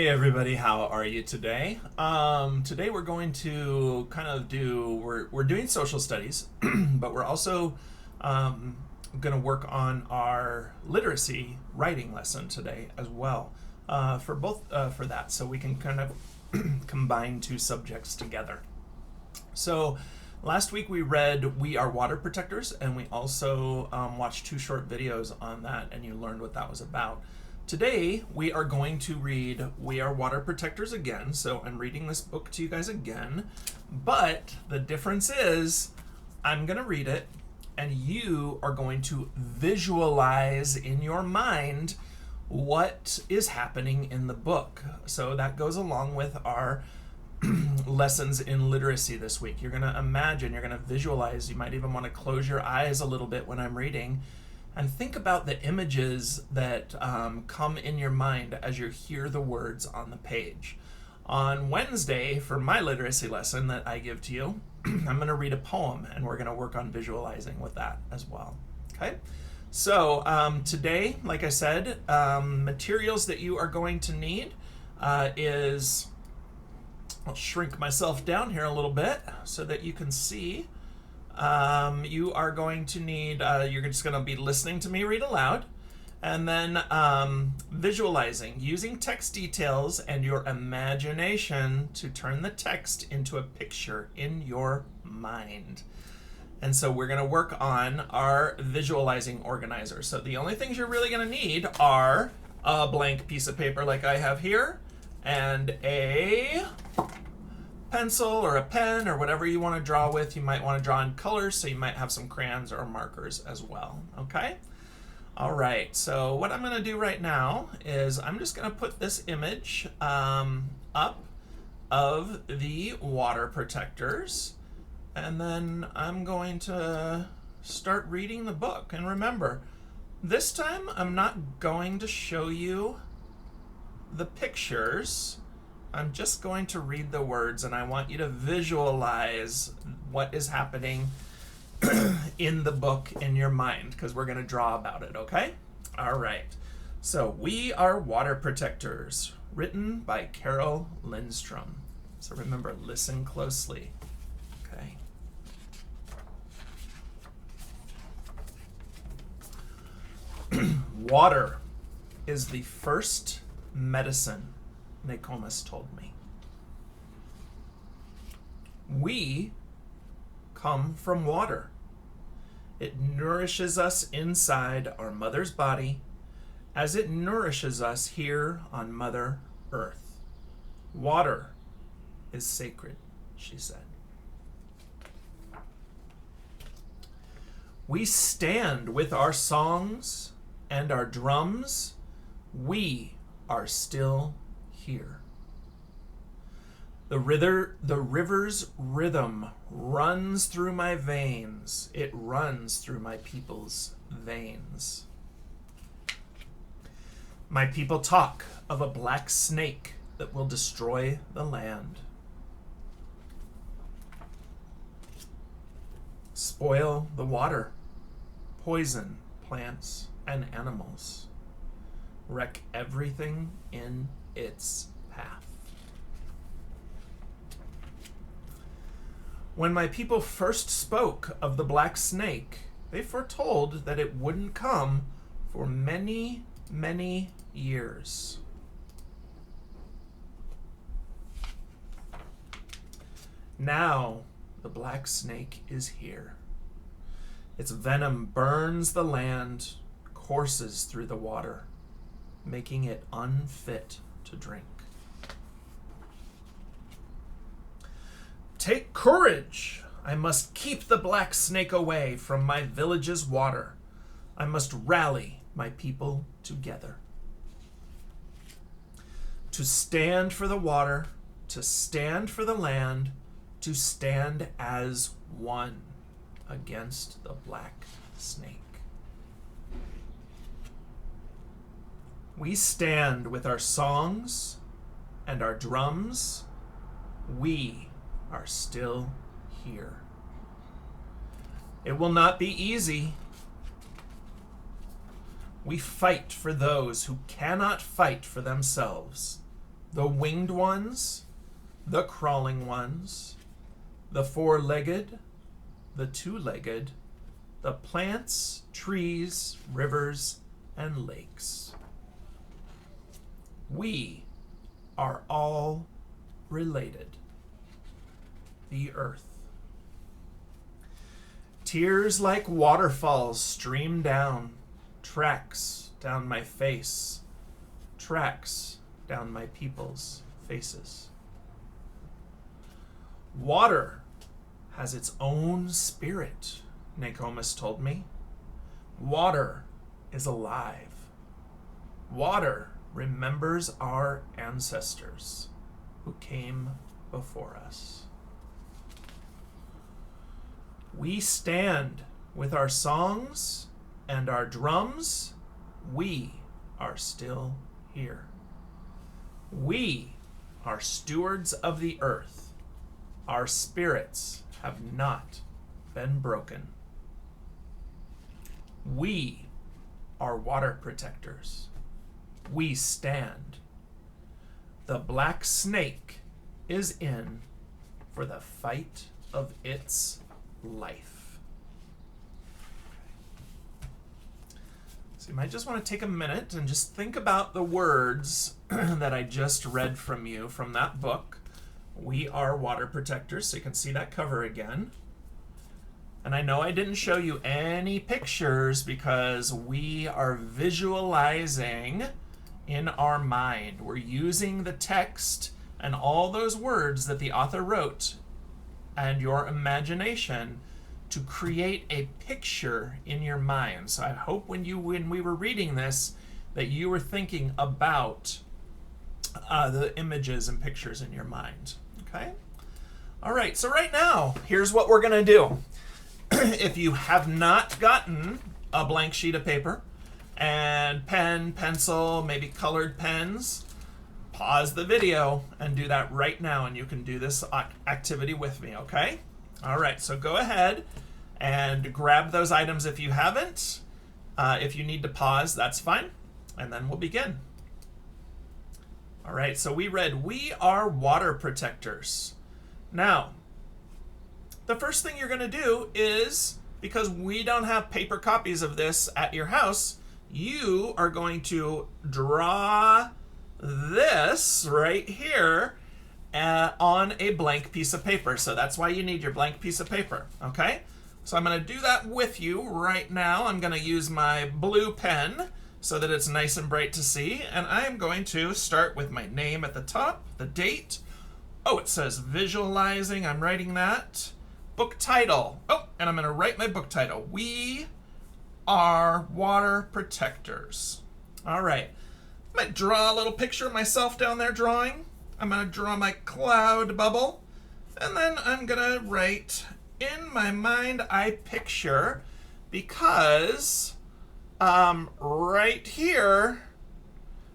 Hey everybody, how are you today? Today we're going to we're doing social studies, but we're also going to work on our literacy writing lesson today as well, for that, so we can kind of combine two subjects together. So last week we read We Are Water Protectors, and we also watched two short videos on that, and you learned what that was about. Today, we are going to read We Are Water Protectors again. So I'm reading this book to you guys again. But the difference is I'm going to read it, and you are going to visualize in your mind what is happening in the book. So that goes along with our lessons in literacy this week. You're going to imagine, you're going to visualize. You might even want to close your eyes a little bit when I'm reading. And think about the images that come in your mind as you hear the words on the page. On Wednesday, for my literacy lesson that I give to you, I'm going to read a poem, and we're going to work on visualizing with that as well. Okay? So today, like I said, materials that you are going to need is, I'll shrink myself down here a little bit so that you can see. You are going to need, you're just going to be listening to me read aloud, and then visualizing, using text details and your imagination to turn the text into a picture in your mind. And so we're going to work on our visualizing organizer. So the only things you're really going to need are a blank piece of paper like I have here, and a pencil or a pen or whatever you want to draw with. You might want to draw in colors, so you might have some crayons or markers as well. Okay? All right, so what I'm going to do right now is I'm just going to put this image up of the water protectors, and then I'm going to start reading the book. And remember, this time I'm not going to show you the pictures. I'm just going to read the words, and I want you to visualize what is happening in the book in your mind, because we're going to draw about it, okay? All right. So, We Are Water Protectors, written by Carole Lindstrom. So remember, listen closely, okay? Water is the first medicine, Nicomas told me. We come from water. It nourishes us inside our mother's body as it nourishes us here on Mother Earth. Water is sacred, she said. We stand with our songs and our drums. We are still here. The river's rhythm runs through my veins. It runs through my people's veins. My people talk of a black snake that will destroy the land, spoil the water, poison plants and animals, wreck everything in its path. When my people first spoke of the black snake, they foretold that it wouldn't come for many, many years. Now the black snake is here. Its venom burns the land, courses through the water, making it unfit to drink. Take courage! I must keep the black snake away from my village's water. I must rally my people together. To stand for the water, to stand for the land, to stand as one against the black snake. We stand with our songs and our drums. We are still here. It will not be easy. We fight for those who cannot fight for themselves. the winged ones, the crawling ones, the four-legged, the two-legged, the plants, trees, rivers, and lakes. We are all related. The earth. Tears like waterfalls stream down, tracks down my face, tracks down my people's faces. Water has its own spirit, Nokomis told me. Water is alive. Water remembers our ancestors who came before us. We stand with our songs and our drums. We are still here. We are stewards of the earth. Our spirits have not been broken. We are water protectors. We stand. The black snake is in for the fight of its life. So you might just want to take a minute and just think about the words that I just read from you from that book. We are water protectors, so you can see that cover again. And I know I didn't show you any pictures because we are visualizing in our mind. We're using the text and all those words that the author wrote and your imagination to create a picture in your mind. So I hope when we were reading this that you were thinking about the images and pictures in your mind. Okay? All right, so right now, here's what we're gonna do. If you have not gotten a blank sheet of paper and pen, pencil, maybe colored pens, pause the video and do that right now, and you can do this activity with me, okay? All right, so go ahead and grab those items if you haven't. If you need to pause, that's fine, and then we'll begin. All right, so we read, we are water protectors. Now, the first thing you're going to do is, because we don't have paper copies of this at your house, you are going to draw this right here on a blank piece of paper. So that's why you need your blank piece of paper, okay? So I'm going to do that with you right now. I'm going to use my blue pen so that it's nice and bright to see. And I'm going to start with my name at the top, the date. Oh, it says visualizing. I'm writing that. Book title. Oh, and I'm going to write my book title. We are water protectors. All right. I might draw a little picture of myself down there drawing. I'm going to draw my cloud bubble. And then I'm going to write, in my mind, I picture, because right here,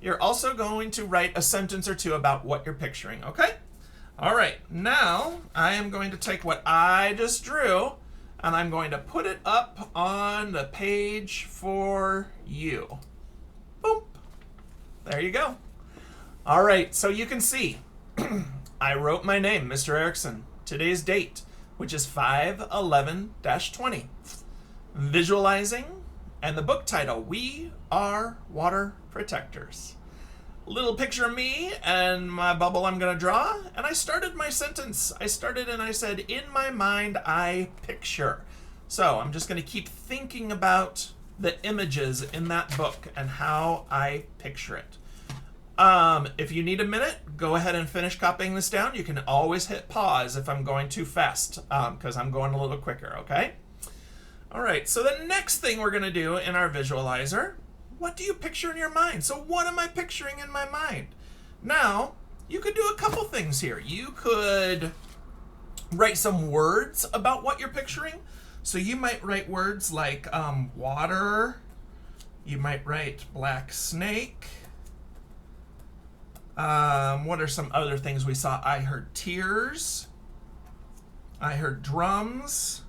you're also going to write a sentence or two about what you're picturing, okay? All right, now I am going to take what I just drew and I'm going to put it up on the page for you. Boom. There you go. All right, so you can see I wrote my name, Mr. Erickson, today's date, which is 5/11-20. Visualizing, and the book title, We Are Water Protectors. Little picture of me and my bubble I'm going to draw, and I started my sentence. I started and I said, in my mind, I picture. So I'm just going to keep thinking about the images in that book and how I picture it. If you need a minute, go ahead and finish copying this down. You can always hit pause if I'm going too fast, because I'm going a little quicker, okay? All right, so the next thing we're going to do in our visualizer, what do you picture in your mind? So what am I picturing in my mind? Now, you could do a couple things here. You could write some words about what you're picturing. So you might write words like water. You might write black snake. What are some other things we saw? I heard tears. I heard drums.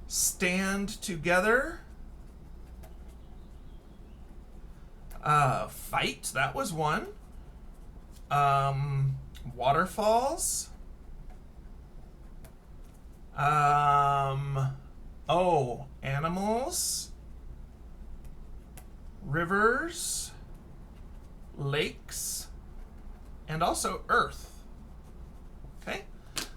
Stand together. Fight, that was one. Waterfalls. Animals. Rivers. Lakes. And also earth. Okay?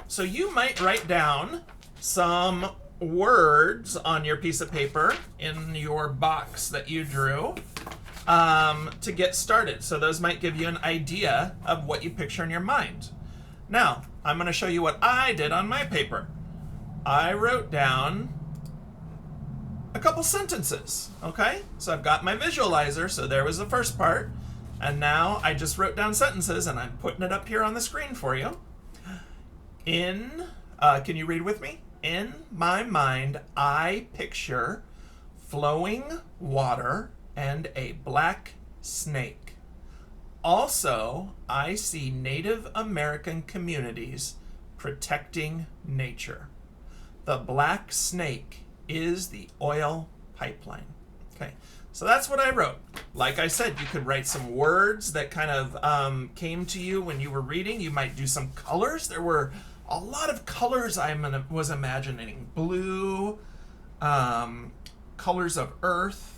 So you might write down some words on your piece of paper in your box that you drew to get started. So those might give you an idea of what you picture in your mind. Now, I'm going to show you what I did on my paper. I wrote down a couple sentences, okay? So I've got my visualizer, so there was the first part. And now I just wrote down sentences, and I'm putting it up here on the screen for you. Can you read with me? In my mind, I picture flowing water and a black snake. Also, I see Native American communities protecting nature. The black snake is the oil pipeline. Okay, so that's what I wrote. Like I said, you could write some words that kind of came to you when you were reading. You might do some colors. There were a lot of colors I was imagining. Blue, colors of earth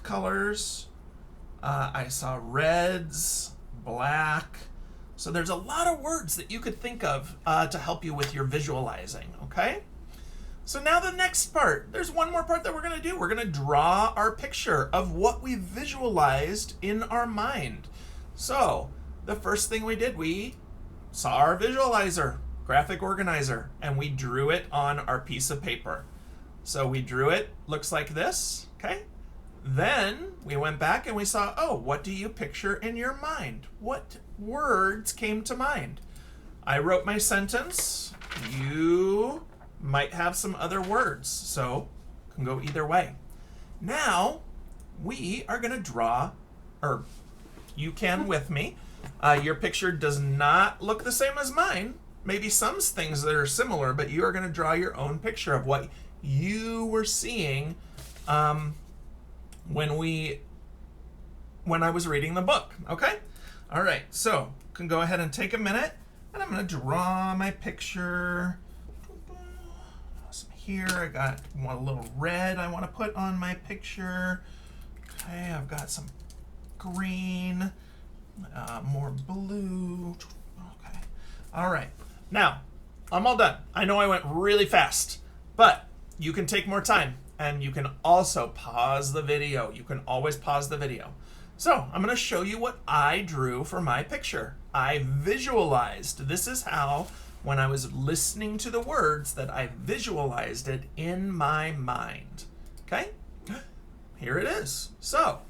colors. I saw reds, black. So there's a lot of words that you could think of to help you with your visualizing, okay? So now the next part, there's one more part that we're gonna do. We're gonna draw our picture of what we visualized in our mind. So the first thing we did, we saw our visualizer, graphic organizer, and we drew it on our piece of paper. So we drew it, looks like this, okay? Then we went back and we saw, oh, what do you picture in your mind? What words came to mind? I wrote my sentence. You might have some other words, so it can go either way. Now we are going to draw, or you can with me. Your picture does not look the same as mine. Maybe some things that are similar, but you are going to draw your own picture of what you were seeing when I was reading the book. Okay? All right, so you can go ahead and take a minute, and I'm going to draw my picture. Here I got a little red I want to put on my picture. Okay, I've got some green, more blue. Okay, all right. Now, I'm all done. I know I went really fast, but you can take more time, and you can also pause the video. You can always pause the video. So I'm going to show you what I drew for my picture. I visualized. This is how, when I was listening to the words, that I visualized it in my mind. Okay? Here it is. So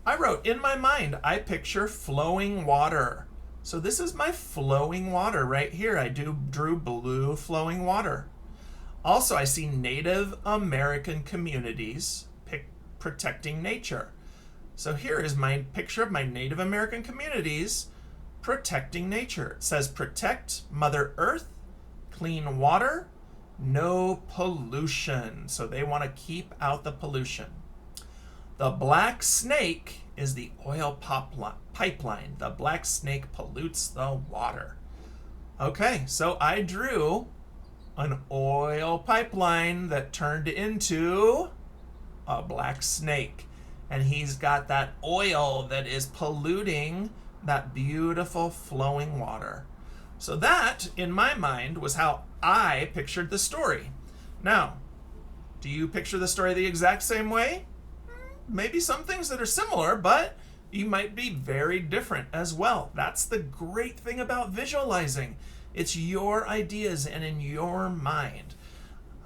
I wrote, in my mind, I picture flowing water. So this is my flowing water right here. I drew blue flowing water. Also, I see Native American communities protecting nature. So here is my picture of my Native American communities protecting nature. It says protect Mother Earth, clean water, no pollution. So they want to keep out the pollution. The black snake is the oil pipeline. The black snake pollutes the water. Okay, so I drew an oil pipeline that turned into a black snake. And he's got that oil that is polluting that beautiful flowing water. So that, in my mind, was how I pictured the story. Now, do you picture the story the exact same way? Maybe some things that are similar, but you might be very different as well. That's the great thing about visualizing. It's your ideas and in your mind.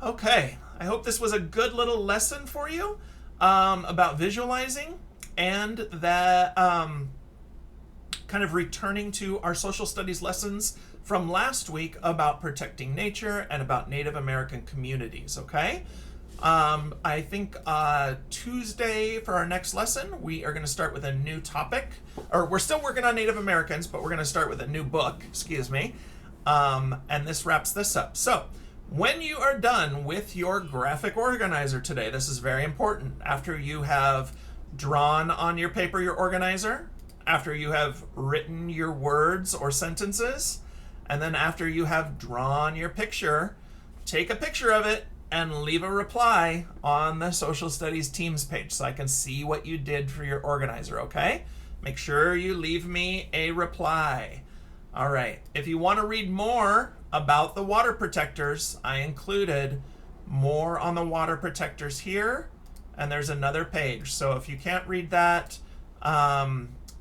Okay, I hope this was a good little lesson for you about visualizing, and that kind of returning to our social studies lessons from last week about protecting nature and about Native American communities, okay? I think Tuesday for our next lesson, we are going to start with a new topic. Or we're still working on Native Americans, but we're going to start with a new book, excuse me. And this wraps this up. So when you are done with your graphic organizer today, this is very important. After you have drawn on your paper your organizer, after you have written your words or sentences, and then after you have drawn your picture, take a picture of it and leave a reply on the Social Studies Teams page so I can see what you did for your organizer, okay? Make sure you leave me a reply. All right, if you want to read more about the water protectors, I included more on the water protectors here, and there's another page. So if you can't read that,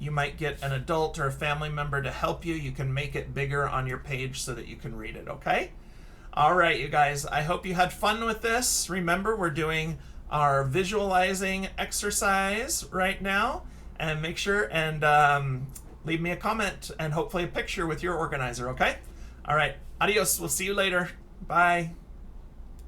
you might get an adult or a family member to help you. You can make it bigger on your page so that you can read it, okay? All right, you guys, I hope you had fun with this. Remember, we're doing our visualizing exercise right now, and make sure and leave me a comment and hopefully a picture with your organizer, okay? All right, adios. We'll see you later. Bye.